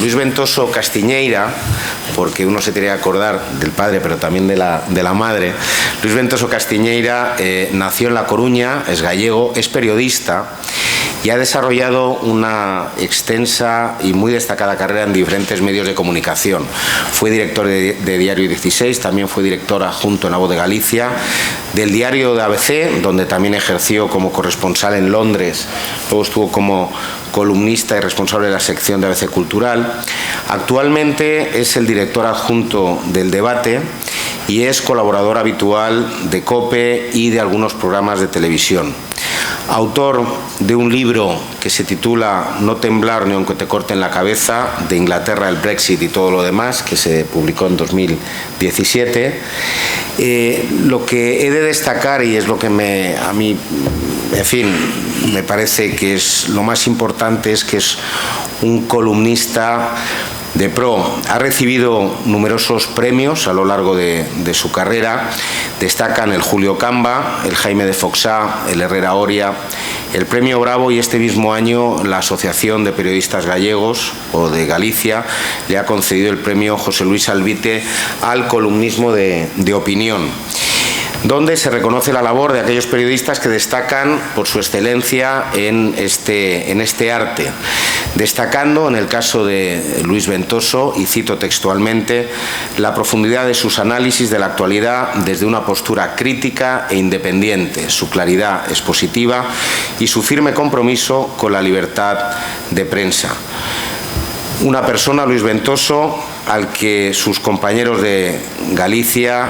Luis Ventoso Castiñeira, porque uno se tiene que acordar del padre, pero también de la madre. Luis Ventoso Castiñeira nació en La Coruña, es gallego, es periodista y ha desarrollado una extensa y muy destacada carrera en diferentes medios de comunicación. Fue director de Diario 16, también fue director adjunto en La Voz de Galicia, del diario de ABC, donde también ejerció como corresponsal en Londres, luego estuvo como columnista y responsable de la sección de ABC Cultural. Actualmente es el director adjunto del Debate y es colaborador habitual de COPE y de algunos programas de televisión. Autor de un libro que se titula No temblar ni aunque te corten la cabeza, de Inglaterra, el Brexit y todo lo demás, que se publicó en 2017. Lo que he de destacar, y es lo que a mí, en fin, me parece que es lo más importante, es que es un columnista de pro. Ha recibido numerosos premios a lo largo de su carrera. Destacan el Julio Camba, el Jaime de Foxá, el Herrera Oria, el Premio Bravo, y este mismo año la Asociación de Periodistas Gallegos o de Galicia le ha concedido el Premio José Luis Albite al columnismo de opinión, donde se reconoce la labor de aquellos periodistas que destacan por su excelencia en este arte, destacando en el caso de Luis Ventoso, y cito textualmente, la profundidad de sus análisis de la actualidad desde una postura crítica e independiente, su claridad expositiva y su firme compromiso con la libertad de prensa. Una persona, Luis Ventoso, al que sus compañeros de Galicia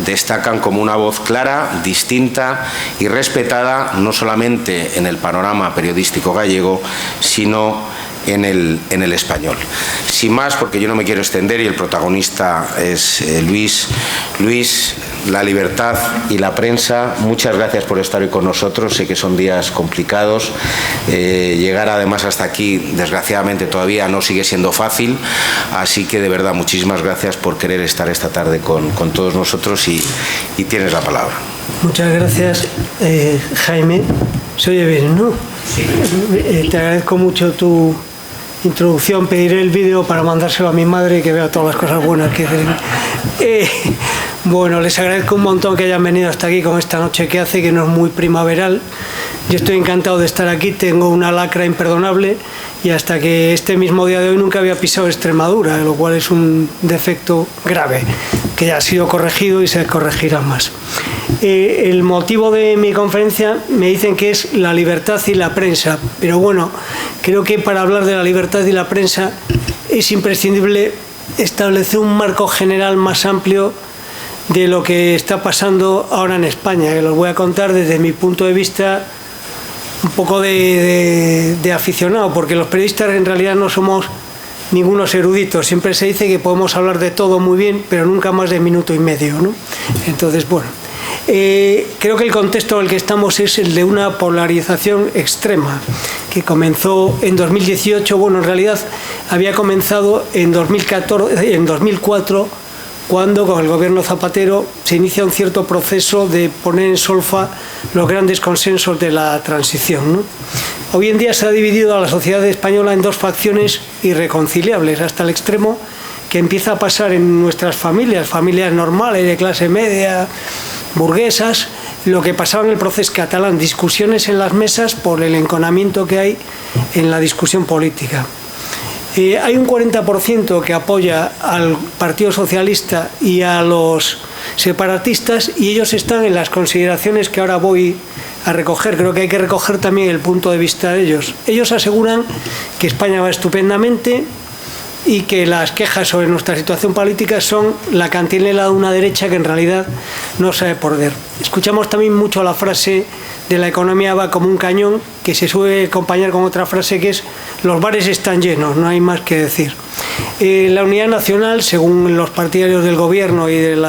destacan como una voz clara, distinta y respetada, no solamente en el panorama periodístico gallego, sino en el español. Sin más, porque yo no me quiero extender y el protagonista es Luis. Luis, la libertad y la prensa, muchas gracias por estar hoy con nosotros. Sé que son días complicados. Llegar además hasta aquí, desgraciadamente, todavía no sigue siendo fácil. Así que, de verdad, muchísimas gracias por querer estar esta tarde con todos nosotros y tienes la palabra. Muchas gracias, Jaime. Se oye bien, ¿no? Sí. Te agradezco mucho tu introducción. Pediré el vídeo para mandárselo a mi madre y que vea todas las cosas buenas que hacen. Bueno, les agradezco un montón que hayan venido hasta aquí con esta noche que hace, que no es muy primaveral. Yo estoy encantado de estar aquí, tengo una lacra imperdonable y hasta que este mismo día de hoy nunca había pisado Extremadura, lo cual es un defecto grave, que ya ha sido corregido y se corregirá más. El motivo de mi conferencia me dicen que es la libertad y la prensa, pero bueno, creo que para hablar de la libertad y la prensa es imprescindible establecer un marco general más amplio de lo que está pasando ahora en España, que los voy a contar desde mi punto de vista un poco de aficionado, porque los periodistas en realidad no somos ningunos eruditos. Siempre se dice que podemos hablar de todo muy bien, pero nunca más de minuto y medio, ¿no? Entonces, bueno, creo que el contexto en el que estamos es el de una polarización extrema, que comenzó en 2018, bueno, en realidad había comenzado en 2004, cuando con el gobierno Zapatero se inicia un cierto proceso de poner en solfa los grandes consensos de la transición, ¿no? Hoy en día se ha dividido a la sociedad española en dos facciones irreconciliables, hasta el extremo que empieza a pasar en nuestras familias normales, de clase media, burguesas, lo que pasaba en el proceso catalán, discusiones en las mesas por el enconamiento que hay en la discusión política. Hay un 40% que apoya al Partido Socialista y a los separatistas, y ellos están en las consideraciones que ahora voy a recoger. Creo que hay que recoger también el punto de vista de ellos. Ellos aseguran que España va estupendamente y que las quejas sobre nuestra situación política son la cantinela de una derecha que en realidad no sabe perder. Escuchamos también mucho la frase de la economía va como un cañón, que se suele acompañar con otra frase que es los bares están llenos, no hay más que decir. La unidad nacional, según los partidarios del gobierno y del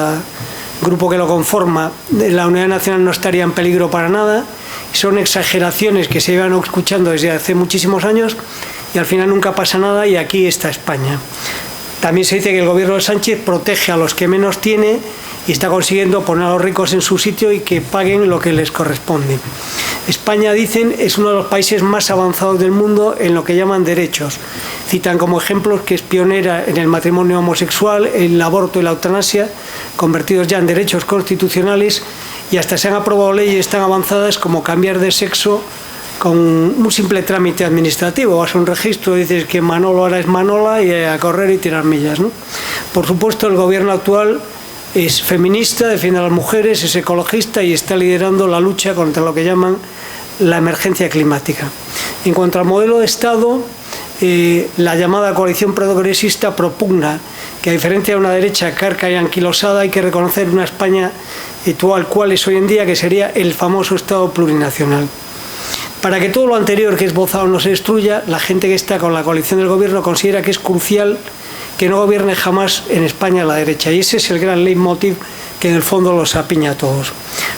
grupo que lo conforma, la unidad nacional no estaría en peligro para nada. Son exageraciones que se llevan escuchando desde hace muchísimos años y al final nunca pasa nada, y aquí está España. También se dice que el gobierno de Sánchez protege a los que menos tiene y está consiguiendo poner a los ricos en su sitio y que paguen lo que les corresponde. España, dicen, es uno de los países más avanzados del mundo en lo que llaman derechos. Citan como ejemplos que es pionera en el matrimonio homosexual, el aborto y la eutanasia, convertidos ya en derechos constitucionales, y hasta se han aprobado leyes tan avanzadas como cambiar de sexo con un simple trámite administrativo. Vas a un registro, dices que Manolo ahora es Manola y a correr y tirar millas, ¿no? Por supuesto, el gobierno actual es feminista, defiende a las mujeres, es ecologista y está liderando la lucha contra lo que llaman la emergencia climática. En cuanto al modelo de Estado, la llamada coalición progresista propugna que, a diferencia de una derecha carca y anquilosada, hay que reconocer una España tal cual es hoy en día, que sería el famoso Estado plurinacional. Para que todo lo anterior que he esbozado no se destruya, la gente que está con la coalición del gobierno considera que es crucial que no gobierne jamás en España la derecha, y ese es el gran leitmotiv que en el fondo los apiña a todos.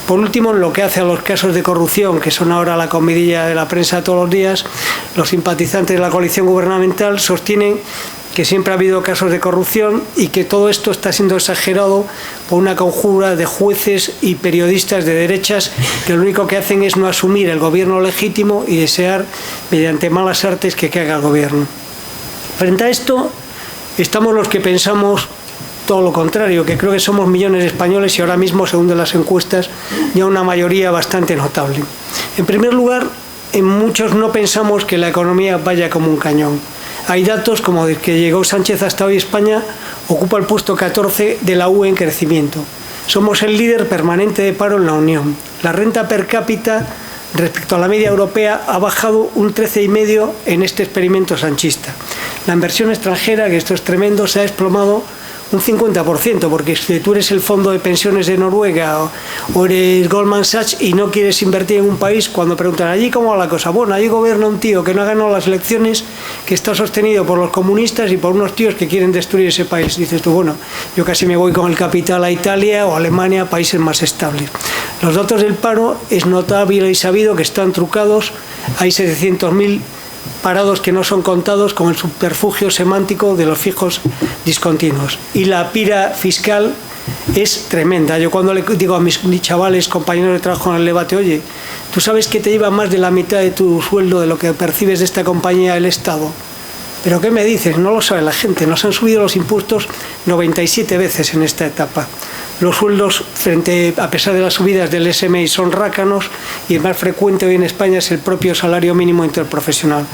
Por último, en lo que hace a los casos de corrupción, que son ahora la comidilla de la prensa todos los días, los simpatizantes de la coalición gubernamental sostienen que siempre ha habido casos de corrupción y que todo esto está siendo exagerado por una conjura de jueces y periodistas de derechas que lo único que hacen es no asumir el gobierno legítimo y desear, mediante malas artes, que caiga el gobierno. Frente a esto, estamos los que pensamos todo lo contrario, que creo que somos millones de españoles y ahora mismo, según de las encuestas, ya una mayoría bastante notable. En primer lugar, en muchos no pensamos que la economía vaya como un cañón. Hay datos como de que llegó Sánchez hasta hoy. España ocupa el puesto 14 de la UE en crecimiento. Somos el líder permanente de paro en la Unión. La renta per cápita respecto a la media europea ha bajado un 13,5% en este experimento sanchista. La inversión extranjera, que esto es tremendo, se ha desplomado un 50%, porque si tú eres el fondo de pensiones de Noruega o eres Goldman Sachs y no quieres invertir en un país, cuando preguntan allí cómo va la cosa, bueno, allí gobierna un tío que no ha ganado las elecciones, que está sostenido por los comunistas y por unos tíos que quieren destruir ese país. Dices tú, bueno, yo casi me voy con el capital a Italia o a Alemania, países más estables. Los datos del paro es notable y sabido que están trucados. Hay 700.000 parados que no son contados con el subterfugio semántico de los fijos discontinuos. Y la pira fiscal es tremenda. Yo cuando le digo a mis chavales, compañeros de trabajo en el debate, oye, ¿tú sabes que te lleva más de la mitad de tu sueldo de lo que percibes de esta compañía el Estado? ¿Pero qué me dices? No lo sabe la gente. Nos han subido los impuestos 97 veces en esta etapa. Los sueldos, a pesar de las subidas del SMI, son rácanos y el más frecuente hoy en España es el propio salario mínimo interprofesional.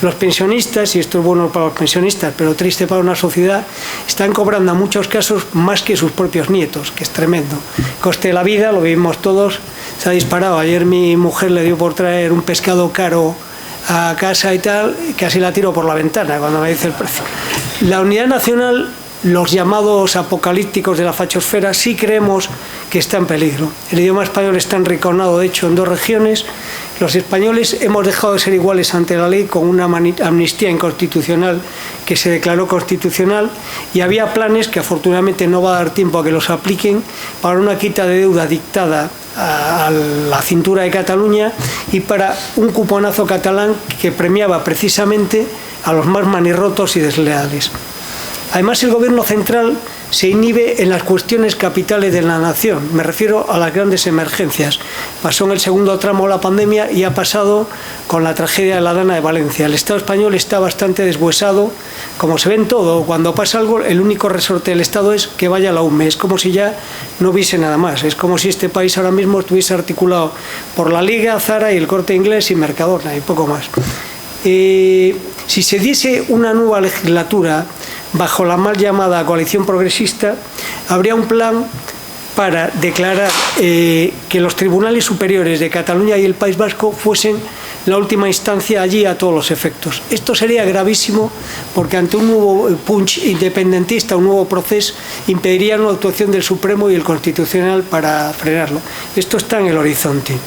Los pensionistas, y esto es bueno para los pensionistas, pero triste para una sociedad, están cobrando en muchos casos más que sus propios nietos, que es tremendo. Coste de la vida, lo vivimos todos, se ha disparado. Ayer mi mujer le dio por traer un pescado caro a casa y tal, casi la tiro por la ventana cuando me dice el precio. La unidad nacional, los llamados apocalípticos de la fachosfera, sí creemos que está en peligro. El idioma español está enriconado, de hecho, en 2 regiones. Los españoles hemos dejado de ser iguales ante la ley con una amnistía inconstitucional que se declaró constitucional, y había planes que afortunadamente no va a dar tiempo a que los apliquen para una quita de deuda dictada a la cintura de Cataluña y para un cuponazo catalán que premiaba precisamente a los más manirrotos y desleales. Además, el gobierno central se inhibe en las cuestiones capitales de la nación. Me refiero a las grandes emergencias. Pasó en el segundo tramo de la pandemia y ha pasado con la tragedia de la Dana de Valencia. El Estado español está bastante deshuesado. Como se ve en todo, cuando pasa algo, el único resorte del Estado es que vaya a la UME. Es como si ya no hubiese nada más. Es como si este país ahora mismo estuviese articulado por la Liga, Zara y el Corte Inglés y Mercadona y poco más. Si se diese una nueva legislatura bajo la mal llamada coalición progresista, habría un plan para declarar que los tribunales superiores de Cataluña y el País Vasco fuesen la última instancia allí a todos los efectos. Esto sería gravísimo porque ante un nuevo punch independentista, un nuevo proceso, impediría una actuación del Supremo y el Constitucional para frenarlo. Esto está en el horizonte.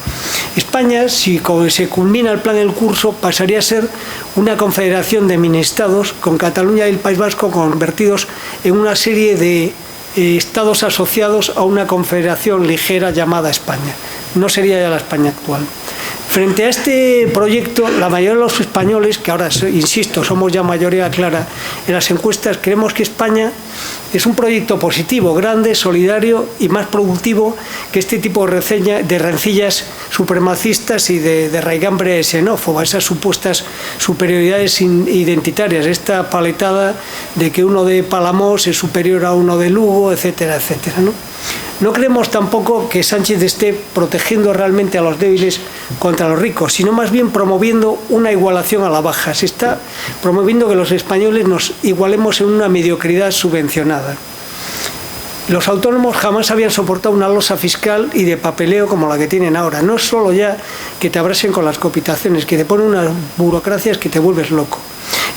España, si se culmina el plan en curso, pasaría a ser una confederación de mini-estados, con Cataluña y el País Vasco convertidos en una serie de estados asociados a una confederación ligera llamada España. No sería ya la España actual. Frente a este proyecto, la mayoría de los españoles, que ahora, insisto, somos ya mayoría clara en las encuestas, creemos que España Es un proyecto positivo, grande, solidario y más productivo que este tipo de rencillas supremacistas y de raigambre xenófoba, esas supuestas superioridades identitarias, esta paletada de que uno de Palamós es superior a uno de Lugo, etcétera, etcétera, ¿no? No creemos tampoco que Sánchez esté protegiendo realmente a los débiles contra los ricos, sino más bien promoviendo una igualación a la baja. Se está promoviendo que los españoles nos igualemos en una mediocridad subvencionada. Los autónomos jamás habían soportado una losa fiscal y de papeleo como la que tienen ahora. No es solo ya que te abrasen con las cotizaciones, que te ponen unas burocracias que te vuelves loco.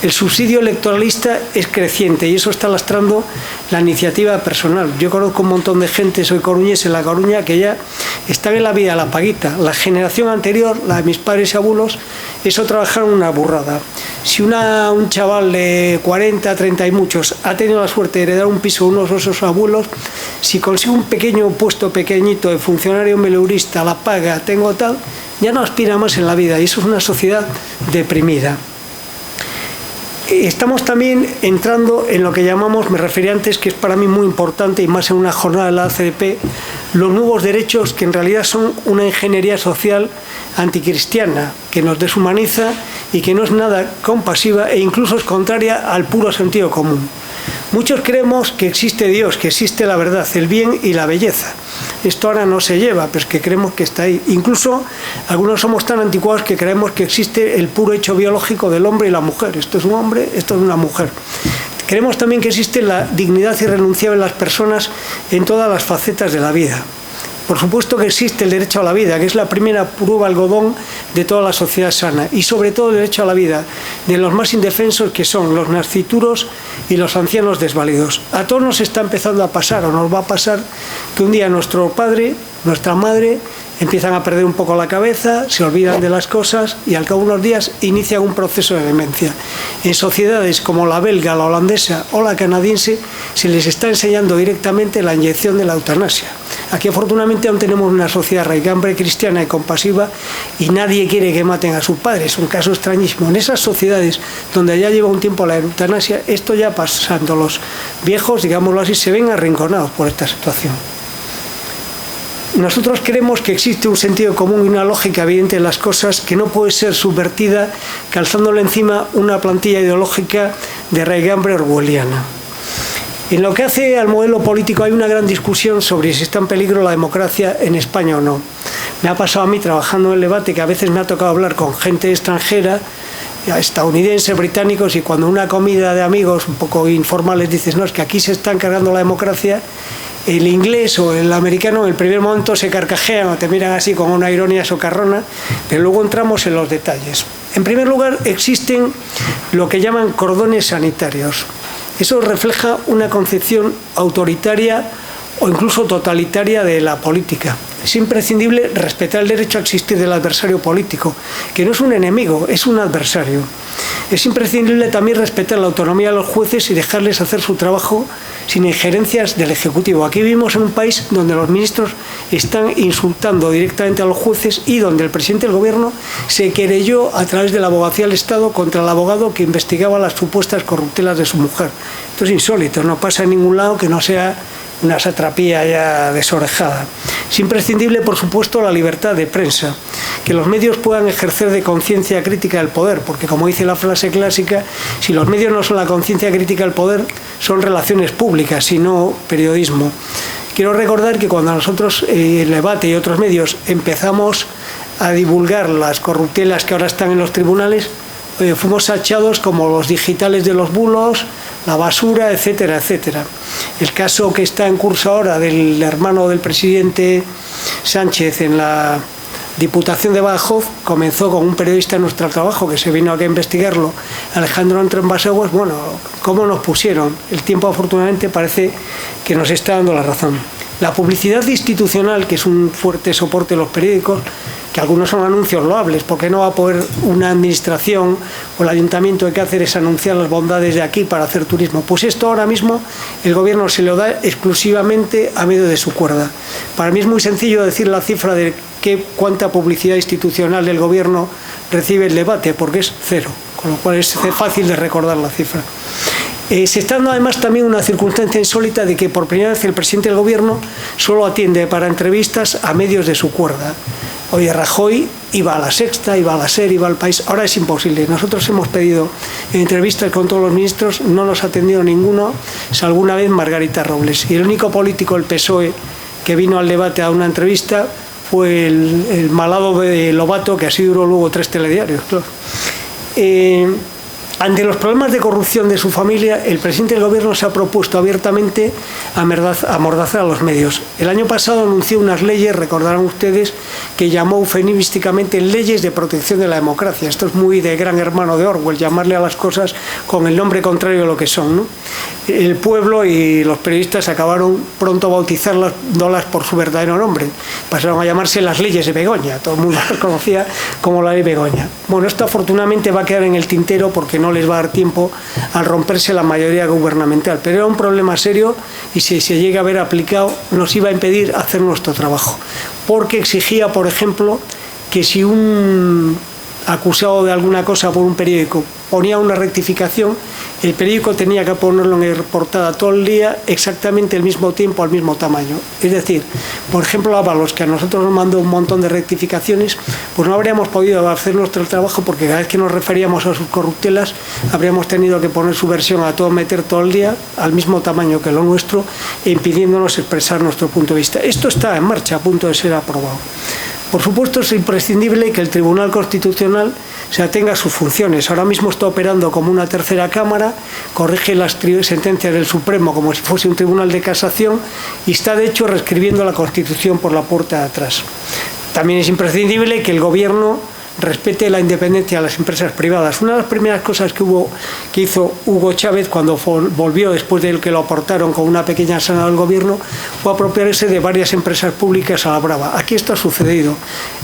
El subsidio electoralista es creciente y eso está lastrando la iniciativa personal. Yo conozco un montón de gente, soy coruñés en La Coruña, que ya están en la vida a la paguita. La generación anterior, la de mis padres y abuelos, eso trabajaron una burrada. Si un chaval de 40, 30 y muchos ha tenido la suerte de heredar un piso de unos de sus abuelos, si consigue un pequeño puesto pequeñito de funcionario meleurista, la paga, tengo tal, ya no aspira más en la vida y eso es una sociedad deprimida. Estamos también entrando en lo que llamamos, me refería antes, que es para mí muy importante y más en una jornada de la ACDP, los nuevos derechos que en realidad son una ingeniería social anticristiana, que nos deshumaniza y que no es nada compasiva e incluso es contraria al puro sentido común. Muchos creemos que existe Dios, que existe la verdad, el bien y la belleza. Esto ahora no se lleva, pero es que creemos que está ahí. Incluso algunos somos tan anticuados que creemos que existe el puro hecho biológico del hombre y la mujer. Esto es un hombre, esto es una mujer. Creemos también que existe la dignidad irrenunciable de las personas en todas las facetas de la vida. Por supuesto que existe el derecho a la vida, que es la primera prueba algodón de toda la sociedad sana, y sobre todo el derecho a la vida de los más indefensos, que son los nascituros y los ancianos desvalidos. A todos nos está empezando a pasar, o nos va a pasar, que un día nuestro padre, nuestra madre, empiezan a perder un poco la cabeza, se olvidan de las cosas y al cabo de unos días inician un proceso de demencia. En sociedades como la belga, la holandesa o la canadiense se les está enseñando directamente la inyección de la eutanasia. Aquí afortunadamente aún tenemos una sociedad raigambre cristiana y compasiva y nadie quiere que maten a sus padres, es un caso extrañísimo. En esas sociedades donde ya lleva un tiempo la eutanasia, esto ya pasando, los viejos, digámoslo así, se ven arrinconados por esta situación. Nosotros creemos que existe un sentido común y una lógica evidente en las cosas que no puede ser subvertida calzándole encima una plantilla ideológica de raigambre orwelliana. En lo que hace al modelo político hay una gran discusión sobre si está en peligro la democracia en España o no. Me ha pasado a mí trabajando en el debate que a veces me ha tocado hablar con gente extranjera, estadounidenses, británicos, y cuando una comida de amigos un poco informales dices, no, es que aquí se está encargando la democracia, el inglés o el americano en el primer momento se carcajean o te miran así con una ironía socarrona, pero luego entramos en los detalles. En primer lugar, existen lo que llaman cordones sanitarios. Eso refleja una concepción autoritaria o incluso totalitaria de la política. Es imprescindible respetar el derecho a existir del adversario político, que no es un enemigo, es un adversario. Es imprescindible también respetar la autonomía de los jueces y dejarles hacer su trabajo sin injerencias del Ejecutivo. Aquí vivimos en un país donde los ministros están insultando directamente a los jueces y donde el presidente del Gobierno se querelló a través de la Abogacía del Estado contra el abogado que investigaba las supuestas corruptelas de su mujer. Esto es insólito, no pasa en ningún lado que no sea una satrapía ya desorejada. Es imprescindible, por supuesto, la libertad de prensa, que los medios puedan ejercer de conciencia crítica del poder, porque como dice la frase clásica, si los medios no son la conciencia crítica del poder, son relaciones públicas y no periodismo. Quiero recordar que cuando nosotros, el debate y otros medios, empezamos a divulgar las corruptelas que ahora están en los tribunales, fuimos tachados como los digitales de los bulos, la basura, etcétera, etcétera. El caso que está en curso ahora del hermano del presidente Sánchez en la Diputación de Badajoz comenzó con un periodista de nuestro trabajo que se vino aquí a investigarlo, Alejandro Entrenbaseguas. Bueno, ¿cómo nos pusieron? El tiempo afortunadamente parece que nos está dando la razón. La publicidad institucional, que es un fuerte soporte de los periódicos, que algunos son anuncios loables, porque no va a poder una administración o el ayuntamiento de Cáceres anunciar las bondades de aquí para hacer turismo. Pues esto ahora mismo el gobierno se lo da exclusivamente a medio de su cuerda. Para mí es muy sencillo decir la cifra de cuánta publicidad institucional del gobierno recibe el debate, porque es cero, con lo cual es fácil de recordar la cifra. Se está dando además también una circunstancia insólita de que por primera vez el presidente del gobierno solo atiende para entrevistas a medios de su cuerda. Oye, Rajoy iba a La Sexta, iba a la SER, iba al País. Ahora es imposible. Nosotros hemos pedido entrevistas con todos los ministros, no nos ha atendido ninguno, salvo alguna vez Margarita Robles. Y el único político del PSOE que vino al debate a dar una entrevista fue el malado de Lobato, que así duró luego 3 telediarios. Claro. Ante los problemas de corrupción de su familia, el presidente del gobierno se ha propuesto abiertamente amordazar a los medios. El año pasado anunció unas leyes, recordarán ustedes, que llamó eufemísticamente leyes de protección de la democracia. Esto es muy de Gran Hermano de Orwell, llamarle a las cosas con el nombre contrario a lo que son, ¿no? El pueblo y los periodistas acabaron pronto bautizándolas por su verdadero nombre. Pasaron a llamarse las leyes de Begoña. Todo el mundo las conocía como la ley Begoña. Bueno, esto afortunadamente va a quedar en el tintero porque no les va a dar tiempo al romperse la mayoría gubernamental. Pero era un problema serio y si se llega a ver aplicado nos iba a impedir hacer nuestro trabajo. Porque exigía, por ejemplo, que si un acusado de alguna cosa por un periódico ponía una rectificación, el periódico tenía que ponerlo en portada todo el día exactamente al mismo tiempo, al mismo tamaño. Es decir, por ejemplo, Ábalos, que a nosotros nos mandó un montón de rectificaciones, pues no habríamos podido hacer nuestro trabajo porque cada vez que nos referíamos a sus corruptelas habríamos tenido que poner su versión a todo meter todo el día al mismo tamaño que lo nuestro, impidiéndonos expresar nuestro punto de vista. Esto está en marcha, a punto de ser aprobado. Por supuesto, es imprescindible que el Tribunal Constitucional se atenga a sus funciones. Ahora mismo está operando como una tercera cámara, corrige las sentencias del Supremo como si fuese un tribunal de casación y está, de hecho, reescribiendo la Constitución por la puerta de atrás. También es imprescindible que el Gobierno respete la independencia de las empresas privadas. Una de las primeras cosas que hizo Hugo Chávez cuando volvió después de que lo aportaron con una pequeña sana del gobierno fue apropiarse de varias empresas públicas a la brava. Aquí esto ha sucedido.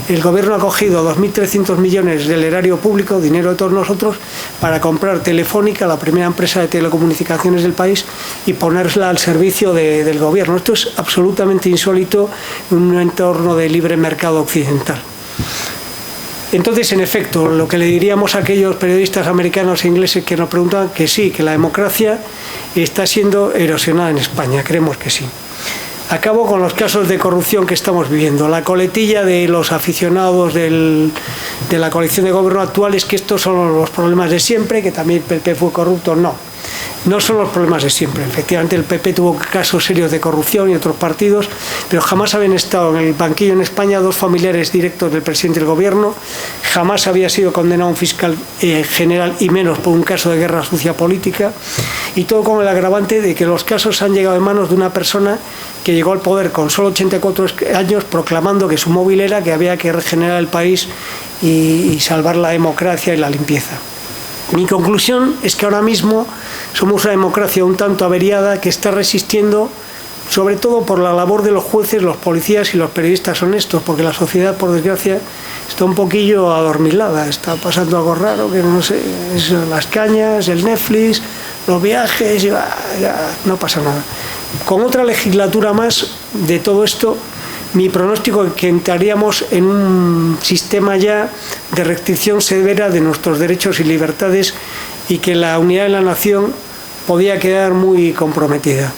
El gobierno ha cogido 2.300 millones del erario público, dinero de todos nosotros, para comprar Telefónica, la primera empresa de telecomunicaciones del país, y ponerla al servicio del gobierno. Esto es absolutamente insólito en un entorno de libre mercado occidental. Entonces, en efecto, lo que le diríamos a aquellos periodistas americanos e ingleses que nos preguntan que sí, que la democracia está siendo erosionada en España, creemos que sí. Acabo con los casos de corrupción que estamos viviendo. La coletilla de los aficionados de la coalición de gobierno actual es que estos son los problemas de siempre, que también el PP fue corrupto. No son los problemas de siempre. Efectivamente, el PP tuvo casos serios de corrupción y otros partidos, pero jamás habían estado en el banquillo en España 2 familiares directos del presidente del gobierno, jamás había sido condenado un fiscal general y menos por un caso de guerra sucia política, y todo con el agravante de que los casos han llegado en manos de una persona que llegó al poder con solo 84 años proclamando que su móvil era que había que regenerar el país y salvar la democracia y la limpieza. Mi conclusión es que ahora mismo somos una democracia un tanto averiada que está resistiendo, sobre todo por la labor de los jueces, los policías y los periodistas honestos, porque la sociedad, por desgracia, está un poquillo adormilada, está pasando algo raro, que no sé, es las cañas, el Netflix, los viajes, ya no pasa nada. Con otra legislatura más de todo esto, mi pronóstico es que entraríamos en un sistema ya de restricción severa de nuestros derechos y libertades y que la unidad de la nación podía quedar muy comprometida.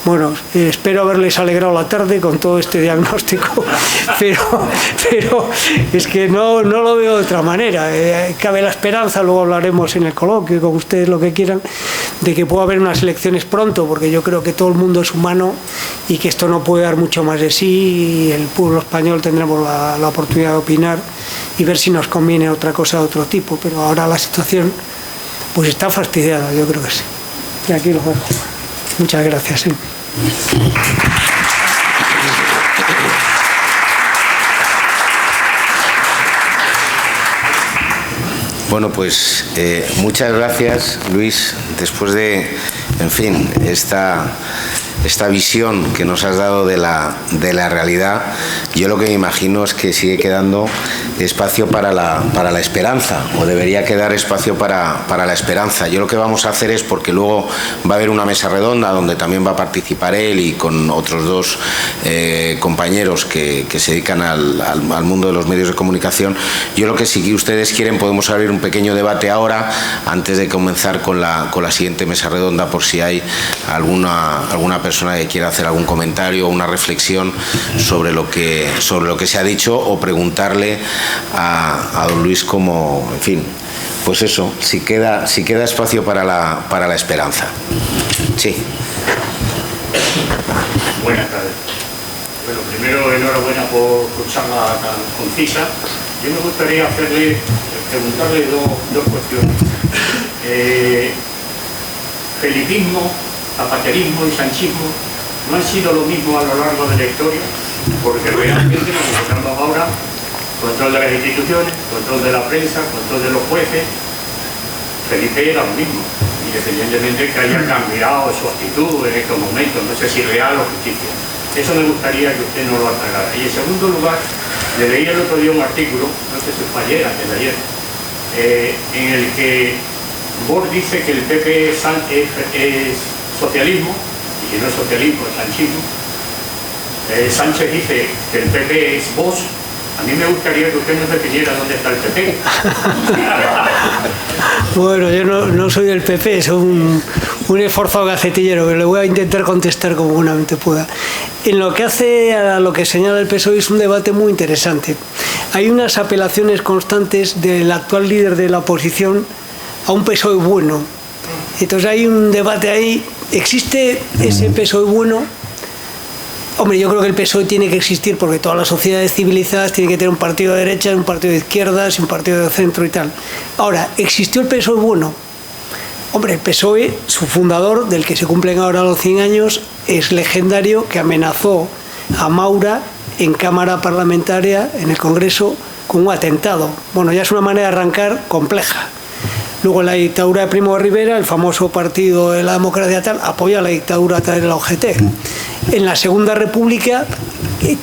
Bueno, espero haberles alegrado la tarde con todo este diagnóstico, pero es que no lo veo de otra manera. Cabe la esperanza, luego hablaremos en el coloquio con ustedes lo que quieran, de que pueda haber unas elecciones pronto, porque yo creo que todo el mundo es humano y que esto no puede dar mucho más de sí, y el pueblo español tendremos la oportunidad de opinar y ver si nos conviene otra cosa de otro tipo, pero ahora la situación pues está fastidiada, yo creo que sí. Y aquí lo dejo. Muchas gracias. Bueno, pues muchas gracias, Luis. Después de, en fin, esta visión que nos has dado de la realidad, yo lo que me imagino es que sigue quedando espacio para la esperanza, o debería quedar espacio para la esperanza. Yo lo que vamos a hacer es, porque luego va a haber una mesa redonda donde también va a participar él y con otros dos compañeros que se dedican al mundo de los medios de comunicación. Yo lo que, si ustedes quieren, podemos abrir un pequeño debate ahora, antes de comenzar con la siguiente mesa redonda, por si hay alguna persona que quiera hacer algún comentario o una reflexión sobre lo que se ha dicho, o preguntarle a don Luis cómo, en fin, pues eso, si queda espacio para la esperanza. Sí. Buenas tardes. Bueno, primero, enhorabuena por su charla tan concisa. Yo me gustaría preguntarle dos cuestiones. Felipismo, zapaterismo y sanchismo no han sido lo mismo a lo largo de la historia, porque realmente nos encontramos ahora control de las instituciones, control de la prensa, control de los jueces. Felipe era lo mismo, independientemente que haya cambiado su actitud en estos momentos, no sé si real o ficticia. Eso me gustaría que usted nos lo aclarara. Y en segundo lugar, le leí el otro día un artículo, no sé si fue ayer, antes de ayer, en el que Bosch dice que el PP es socialismo, y que no es socialismo, es sanchismo. Sánchez dice que el PP es Bosch. A mí me gustaría que usted nos definiera dónde está el PP. Bueno, yo no soy del PP, soy un esforzado gacetillero, pero le voy a intentar contestar como buenamente pueda. En lo que hace a lo que señala el PSOE, es un debate muy interesante. Hay unas apelaciones constantes del actual líder de la oposición a un PSOE bueno. Entonces hay un debate ahí. ¿Existe ese PSOE bueno? Hombre, yo creo que el PSOE tiene que existir porque todas las sociedades civilizadas tienen que tener un partido de derecha, un partido de izquierdas y un partido de centro y tal. Ahora, ¿existió el PSOE bueno? Hombre, el PSOE, su fundador, del que se cumplen ahora los 100 años, es legendario, que amenazó a Maura en Cámara Parlamentaria, en el Congreso, con un atentado. Bueno, ya es una manera de arrancar compleja. Luego, en la dictadura de Primo de Rivera, el famoso partido de la democracia tal apoya la dictadura a través de la OGT. En la Segunda República,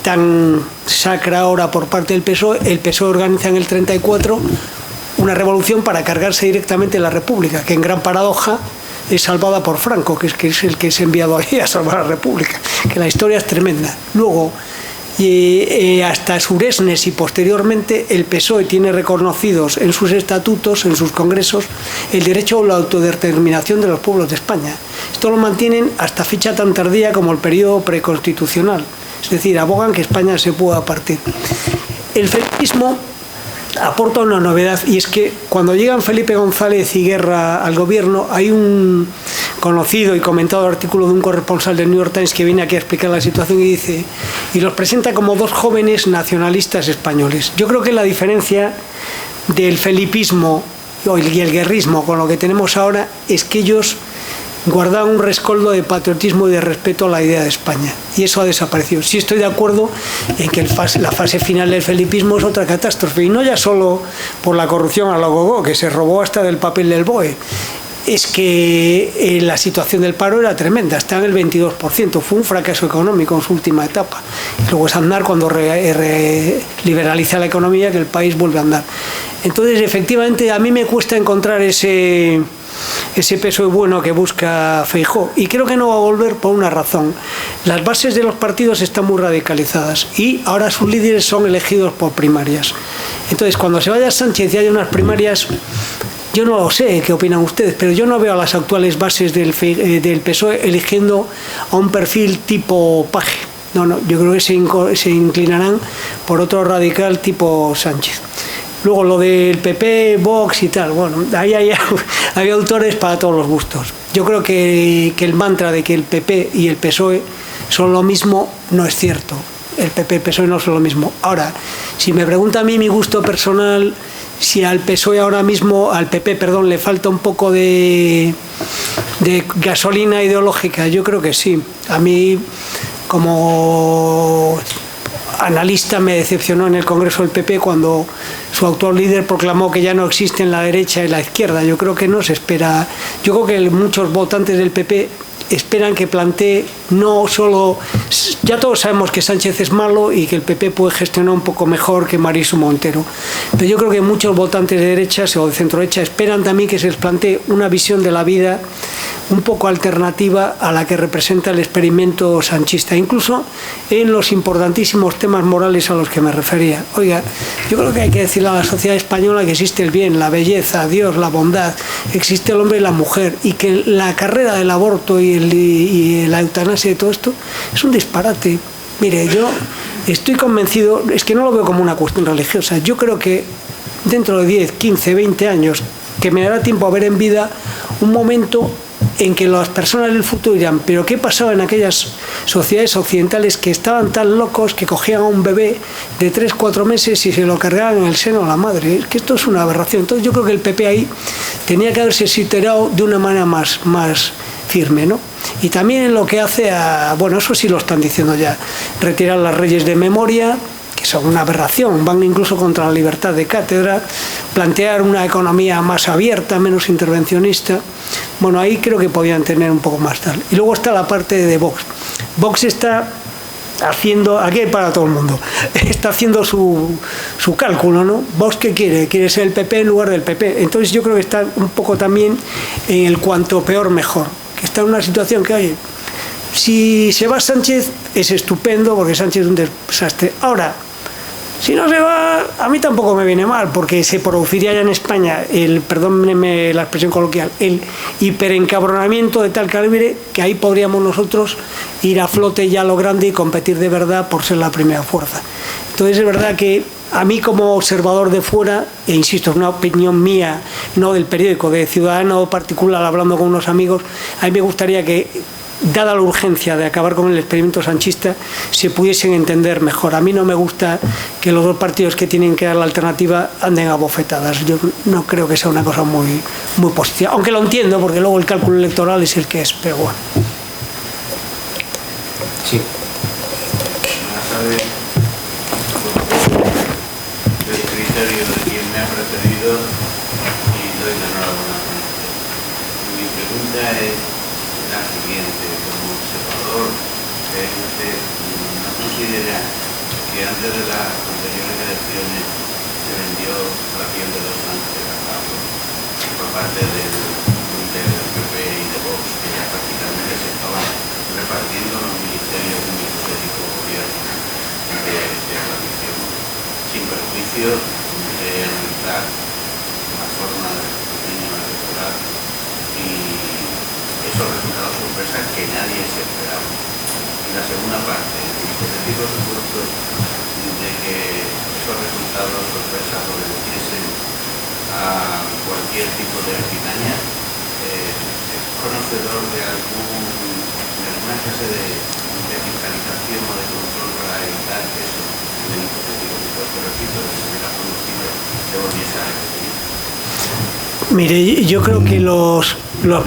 tan sacra ahora por parte del PSOE, el PSOE organiza en el 34 una revolución para cargarse directamente la República, que en gran paradoja es salvada por Franco, que es el que es enviado ahí a salvar la República, que la historia es tremenda. Luego, hasta Suresnes y posteriormente, el PSOE tiene reconocidos en sus estatutos, en sus congresos, el derecho a la autodeterminación de los pueblos de España. Esto lo mantienen hasta fecha tan tardía como el periodo preconstitucional. Es decir, abogan que España se pueda partir. El felipismo aporta una novedad, y es que cuando llegan Felipe González y Guerra al gobierno, hay un conocido y comentado artículo de un corresponsal del New York Times que viene aquí a explicar la situación y dice, y los presenta como dos jóvenes nacionalistas españoles. Yo creo que la diferencia del felipismo y el guerrismo con lo que tenemos ahora es que ellos guardaban un rescoldo de patriotismo y de respeto a la idea de España, y eso ha desaparecido. Sí estoy de acuerdo en que la fase final del felipismo es otra catástrofe, y no ya solo por la corrupción a la gogó, que se robó hasta del papel del BOE. Es que la situación del paro era tremenda, está en el 22%, fue un fracaso económico en su última etapa. Luego es andar cuando liberaliza la economía, que el país vuelve a andar. Entonces, efectivamente, a mí me cuesta encontrar ese PSOE bueno que busca Feijóo, y creo que no va a volver por una razón. Las bases de los partidos están muy radicalizadas y ahora sus líderes son elegidos por primarias. Entonces, cuando se vaya Sánchez y haya unas primarias, yo no lo sé qué opinan ustedes, pero yo no veo a las actuales bases del PSOE eligiendo a un perfil tipo Paje. No, yo creo que se inclinarán por otro radical tipo Sánchez. Luego lo del PP, Vox y tal, bueno, ahí hay autores para todos los gustos. Yo creo que el mantra de que el PP y el PSOE son lo mismo no es cierto. El PP y el PSOE no son lo mismo. Ahora, si me pregunta a mí mi gusto personal, si al PSOE ahora mismo, al PP, perdón, le falta un poco de gasolina ideológica, yo creo que sí. A mí, como analista, me decepcionó en el Congreso del PP cuando su actual líder proclamó que ya no existen la derecha y la izquierda. Yo creo que no se espera. Yo creo que muchos votantes del PP esperan que plantee no solo... Ya todos sabemos que Sánchez es malo y que el PP puede gestionar un poco mejor que Marisu Montero, pero yo creo que muchos votantes de derechas o de centro-derecha esperan también que se les plantee una visión de la vida un poco alternativa a la que representa el experimento sanchista, incluso en los importantísimos temas morales a los que me refería. Oiga, yo creo que hay que decirle a la sociedad española que existe el bien, la belleza, Dios, la bondad, existe el hombre y la mujer, y que la carrera del aborto y la eutanasia y todo esto es un disparate. Mire, yo estoy convencido, es que no lo veo como una cuestión religiosa, yo creo que dentro de 10, 15, 20 años, que me dará tiempo a ver en vida un momento en que las personas del futuro dirán, pero ¿qué pasaba en aquellas sociedades occidentales que estaban tan locos que cogían a un bebé de 3, 4 meses y se lo cargaban en el seno a la madre? Es que esto es una aberración. Entonces yo creo que el PP ahí tenía que haberse situado de una manera más firme, ¿no? Y también en lo que hace a, bueno, eso sí lo están diciendo ya, retirar las leyes de memoria, que son una aberración, van incluso contra la libertad de cátedra, plantear una economía más abierta, menos intervencionista. Bueno, ahí creo que podían tener un poco más tal. Y luego está la parte de Vox. Vox está haciendo, aquí hay para todo el mundo, está haciendo su cálculo, ¿no? Vox, ¿qué quiere? Quiere ser el PP en lugar del PP. Entonces yo creo que está un poco también en el cuanto peor mejor, que está en una situación que, oye, si se va Sánchez es estupendo porque Sánchez es un desastre. Ahora, si no se va, a mí tampoco me viene mal, porque se produciría ya en España perdónenme la expresión coloquial, el hiperencabronamiento de tal calibre que ahí podríamos nosotros ir a flote ya a lo grande y competir de verdad por ser la primera fuerza. Entonces es verdad que a mí como observador de fuera, e insisto, es una opinión mía, no del periódico, de ciudadano particular, hablando con unos amigos, a mí me gustaría que, dada la urgencia de acabar con el experimento sanchista, se pudiesen entender mejor. A mí no me gusta que los dos partidos que tienen que dar la alternativa anden a bofetadas. Yo no creo que sea una cosa muy positiva, aunque lo entiendo, porque luego el cálculo electoral es el que es, pero bueno. Sí. El criterio de quien me ha precedido y doy la enhorabuena. Mi pregunta es la siguiente: como observador, ¿usted no considera que antes de las anteriores elecciones se vendió la piel de los Sánchez de Castro por parte del PP y de Vox, que ya prácticamente se estaban repartiendo los ministerios de un hipotético gobierno de coalición, sin perjuicio de analizar la forma del escrutinio electoral y esos resultados sorpresas que nadie se esperaba? Y la segunda parte, el hipotético supuesto de que esos resultados sorpresas obedeciesen a cualquier tipo de artimaña, ¿es conocedor de alguna clase de fiscalización o de control para evitar que eso, en el hipotético supuesto, repito, de manera productiva, se volviese a repetir? Mire, yo creo que los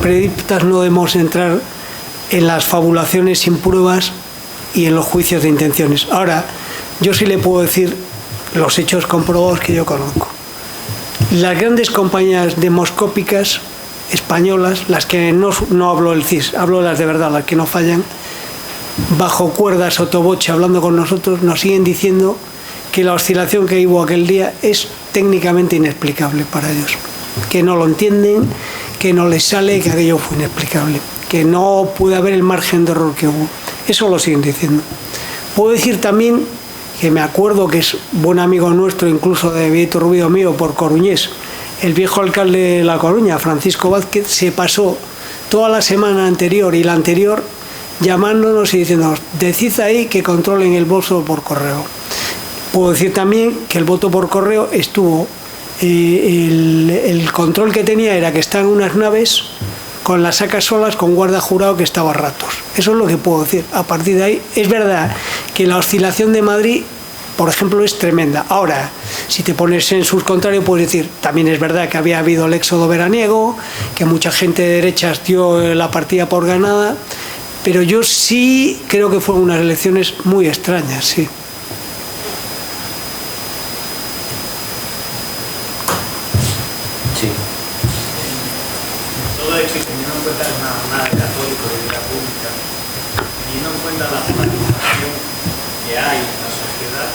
periodistas no debemos entrar en las fabulaciones sin pruebas y en los juicios de intenciones. Ahora, yo sí le puedo decir los hechos comprobados que yo conozco. Las grandes compañías demoscópicas españolas, las que no hablo del CIS, hablo de las de verdad, las que no fallan, bajo cuerda sotoboche hablando con nosotros, nos siguen diciendo que la oscilación que hubo aquel día es técnicamente inexplicable para ellos, que no lo entienden, que no les sale, que aquello fue inexplicable, que no puede haber el margen de error que hubo. Eso lo siguen diciendo. Puedo decir también que me acuerdo que es buen amigo nuestro, incluso de Vieto Rubido mío, por coruñés, el viejo alcalde de La Coruña, Francisco Vázquez, se pasó toda la semana anterior y la anterior llamándonos y diciéndonos, decid ahí que controlen el voto por correo. Puedo decir también que el voto por correo estuvo, el control que tenía era que estaban unas naves con las sacas solas, con guarda jurado que estaba a ratos. Eso es lo que puedo decir. A partir de ahí, es verdad que la oscilación de Madrid, por ejemplo, es tremenda. Ahora, si te pones en sus contrarios, puedes decir, también es verdad que había habido el éxodo veraniego, que mucha gente de derechas dio la partida por ganada, pero yo sí creo que fueron unas elecciones muy extrañas, sí. Todo esto, teniendo en cuenta que nada católico y de la cuenta de la polarización que hay en la sociedad,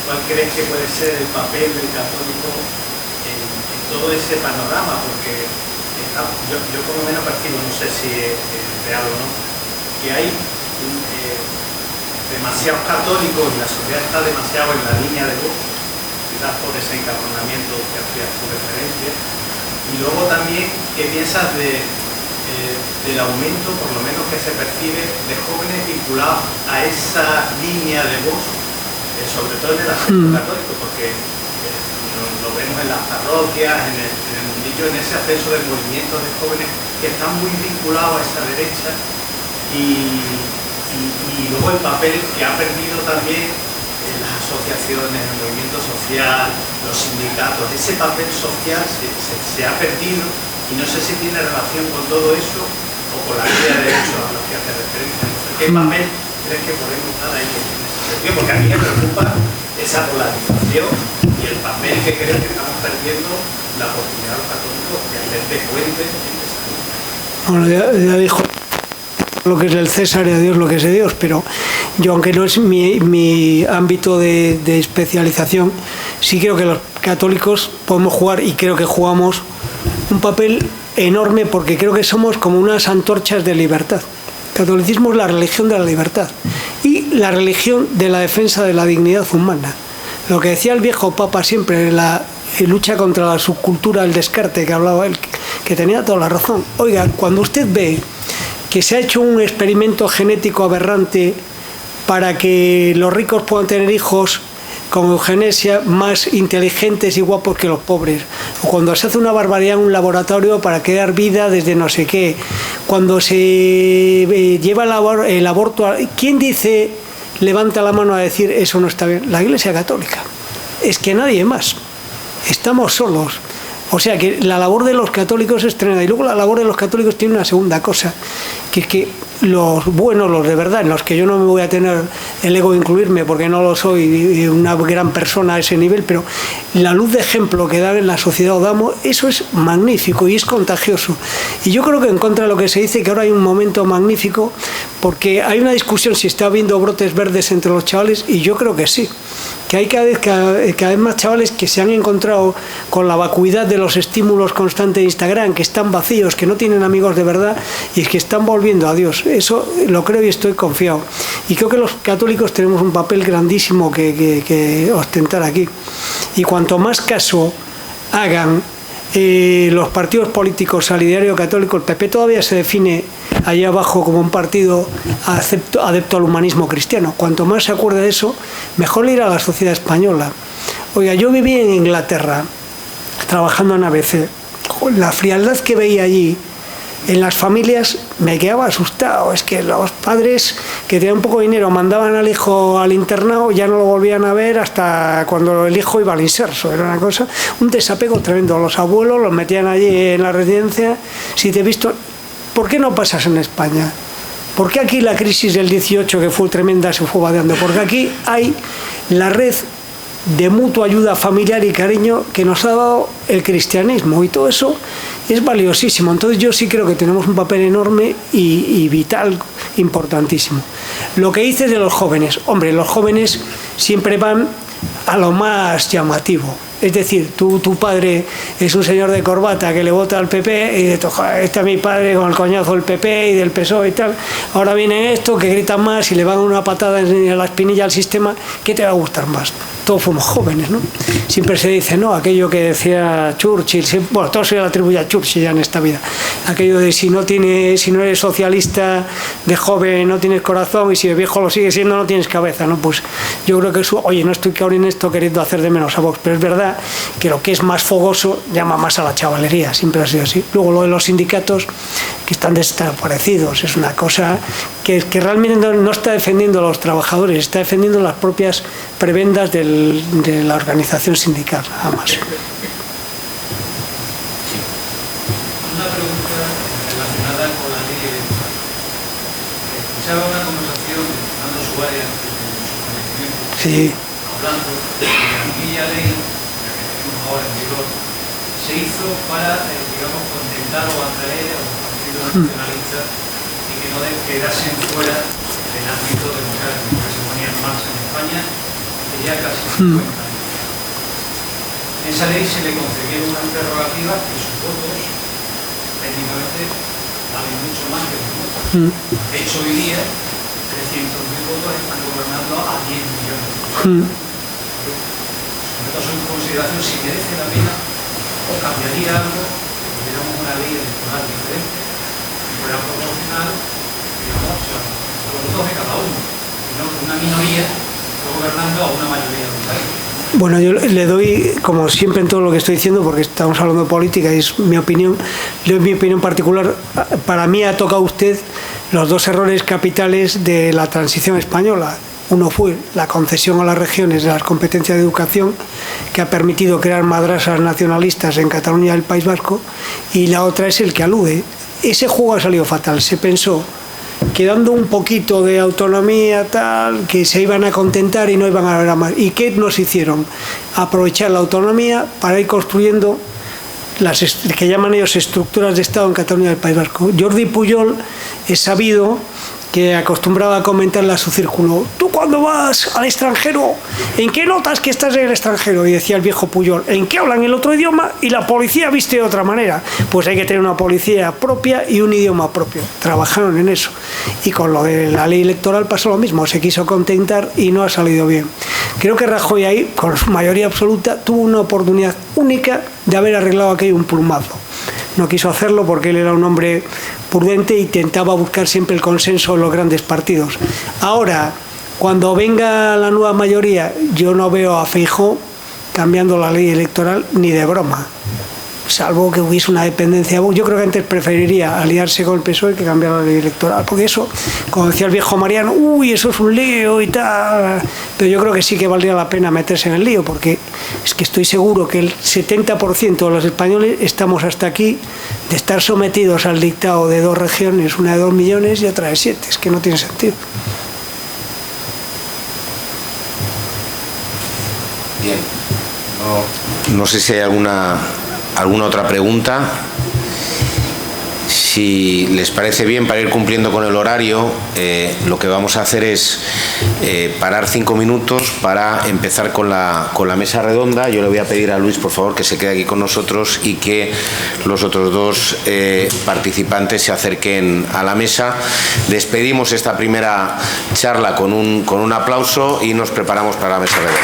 ¿cuál crees que puede ser el papel del católico en todo ese panorama? Porque yo por lo menos percibo, no sé si es real o no, que hay demasiados católicos y la sociedad está demasiado en la línea de voz, quizás por ese encabronamiento que hacías tu referencia. Y luego también, ¿qué piensas del aumento, por lo menos que se percibe, de jóvenes vinculados a esa línea de voz, sobre todo en el aspecto católico? Porque lo vemos en las parroquias, en el mundillo, en ese ascenso del movimiento de jóvenes que están muy vinculados a esa derecha, y luego el papel que ha perdido también las asociaciones, el movimiento social, los sindicatos. Ese papel social se ha perdido, y no sé si tiene relación con todo eso o con la ley de derechos a los que hace referencia. ¿Qué papel crees que podemos dar ahí en ese sentido? Porque a mí me preocupa esa polarización y el papel que creo que estamos perdiendo la oportunidad de los católicos de hacer de puente en esa lucha. Bueno, ya dijo lo que es el César y a Dios lo que es de Dios, pero yo, aunque no es mi ámbito de especialización, sí creo que los católicos podemos jugar, y creo que jugamos, un papel enorme, porque creo que somos como unas antorchas de libertad. El catolicismo es la religión de la libertad y la religión de la defensa de la dignidad humana. Lo que decía el viejo Papa siempre, la lucha contra la subcultura, el descarte, que hablaba él, que tenía toda la razón. Oiga, cuando usted ve que se ha hecho un experimento genético aberrante para que los ricos puedan tener hijos con eugenesia más inteligentes y guapos que los pobres, o cuando se hace una barbaridad en un laboratorio para crear vida desde no sé qué, cuando se lleva el aborto, ¿quién dice, levanta la mano a decir eso no está bien? La Iglesia Católica. Es que nadie más. Estamos solos. O sea que la labor de los católicos es tremenda. Y luego la labor de los católicos tiene una segunda cosa, que es que los buenos, los de verdad, en los que yo no me voy a tener el ego de incluirme porque no lo soy una gran persona a ese nivel, pero la luz de ejemplo que da en la sociedad o damos, eso es magnífico y es contagioso. Y yo creo que en contra de lo que se dice, que ahora hay un momento magnífico, porque hay una discusión si está habiendo brotes verdes entre los chavales, y yo creo que sí, que hay cada vez más chavales que se han encontrado con la vacuidad de los estímulos constantes de Instagram, que están vacíos, que no tienen amigos de verdad y que están volviendo a Dios. Eso lo creo y estoy confiado. Y creo que los católicos tenemos un papel grandísimo que ostentar aquí. Y cuanto más caso hagan los partidos políticos al ideario católico, el PP todavía se define allá abajo como un partido adepto al humanismo cristiano. Cuanto más se acuerde de eso, mejor le irá a la sociedad española. Oiga, yo viví en Inglaterra trabajando en ABC. La frialdad que veía allí en las familias me quedaba asustado. Es que los padres que tenían un poco de dinero mandaban al hijo al internado, ya no lo volvían a ver hasta cuando el hijo iba al inserso. Era una cosa, un desapego tremendo. Los abuelos los metían allí en la residencia. Si te he visto, ¿por qué no pasas en España? ¿Por qué aquí la crisis del 18, que fue tremenda, se fue vadeando? Porque aquí hay la red de mutua ayuda familiar y cariño que nos ha dado el cristianismo, y todo eso es valiosísimo. Entonces yo sí creo que tenemos un papel enorme y vital, importantísimo. Lo que dices de los jóvenes, hombre, los jóvenes siempre van a lo más llamativo. Es decir, tu padre es un señor de corbata que le vota al PP y de este es mi padre con el coñazo del PP y del PSOE y tal. Ahora viene esto, que gritan más y le van una patada en la espinilla al sistema. ¿Qué te va a gustar más? Todos fuimos jóvenes, ¿no? Siempre se dice, ¿no? Aquello que decía Churchill, bueno, todo se le atribuye a Churchill ya en esta vida. Aquello de si no eres socialista de joven no tienes corazón, y si de viejo lo sigues siendo no tienes cabeza, ¿no? Pues yo creo que eso, oye, no estoy ahora en esto queriendo hacer de menos a Vox, pero es verdad que lo que es más fogoso llama más a la chavalería, siempre ha sido así. Luego lo de los sindicatos, que están desaparecidos, es una cosa que realmente no está defendiendo a los trabajadores, está defendiendo las propias prebendas de la organización sindical, nada más. Una pregunta relacionada con la ley electoral. Escuchaba una conversación de Fernando Suárez antes de su fallecimiento, Sí. hablando de que aquella ley, la que tenemos ahora en vigor, se hizo para, digamos, contentar o atraer a los partidos nacionalistas y que no quedasen fuera en ámbito democrático que se ponía en marcha en España hace ya casi 50 años. En esa ley se le concedieron unas prerrogativas que sus votos técnicamente valen mucho más que los votos. De hecho, hoy día 300.000 votos están gobernando a 10 millones de personas. Sometos en consideración si merece la pena o cambiaría algo si tuviéramos una ley electoral diferente y fuera proporcional, digamos, a los votos de cada uno, y no que una minoría esté gobernando a una mayoría del país. Bueno, yo le doy, como siempre en todo lo que estoy diciendo, porque estamos hablando de política y es mi opinión, le doy mi opinión particular. Para mí ha tocado usted los dos errores capitales de la transición española. Uno fue la concesión a las regiones de las competencias de educación, que ha permitido crear madrasas nacionalistas en Cataluña y el País Vasco, y la otra es el que alude. Ese juego ha salido fatal. Se pensó que dando un poquito de autonomía tal, que se iban a contentar y no iban a ver más. ¿Y qué nos hicieron? Aprovechar la autonomía para ir construyendo las que llaman ellos estructuras de Estado en Cataluña y el País Vasco. Jordi Pujol es sabido que acostumbraba a comentarle a su círculo: tú cuando vas al extranjero, ¿en qué notas que estás en el extranjero? Y decía el viejo Pujol: ¿en qué hablan el otro idioma y la policía viste de otra manera? Pues hay que tener una policía propia y un idioma propio. Trabajaron en eso. Y con lo de la ley electoral pasó lo mismo, se quiso contentar y no ha salido bien. Creo que Rajoy ahí, con su mayoría absoluta, tuvo una oportunidad única de haber arreglado aquello un plumazo. No quiso hacerlo porque él era un hombre prudente e intentaba buscar siempre el consenso en los grandes partidos. Ahora, cuando venga la nueva mayoría, yo no veo a Feijóo cambiando la ley electoral ni de broma, salvo que hubiese una dependencia. Yo creo que antes preferiría aliarse con el PSOE que cambiar la ley electoral, porque eso, como decía el viejo Mariano, eso es un lío y tal, pero yo creo que sí que valdría la pena meterse en el lío, porque es que estoy seguro que el 70% de los españoles estamos hasta aquí de estar sometidos al dictado de dos regiones, una de 2 millones y otra de 7, es que no tiene sentido. Bien, no sé si hay alguna otra pregunta. Si les parece bien, para ir cumpliendo con el horario, lo que vamos a hacer es parar 5 minutos para empezar con la mesa redonda. Yo le voy a pedir a Luis, por favor, que se quede aquí con nosotros y que los otros dos participantes se acerquen a la mesa. Despedimos esta primera charla con un aplauso y nos preparamos para la mesa redonda.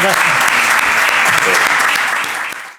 Gracias.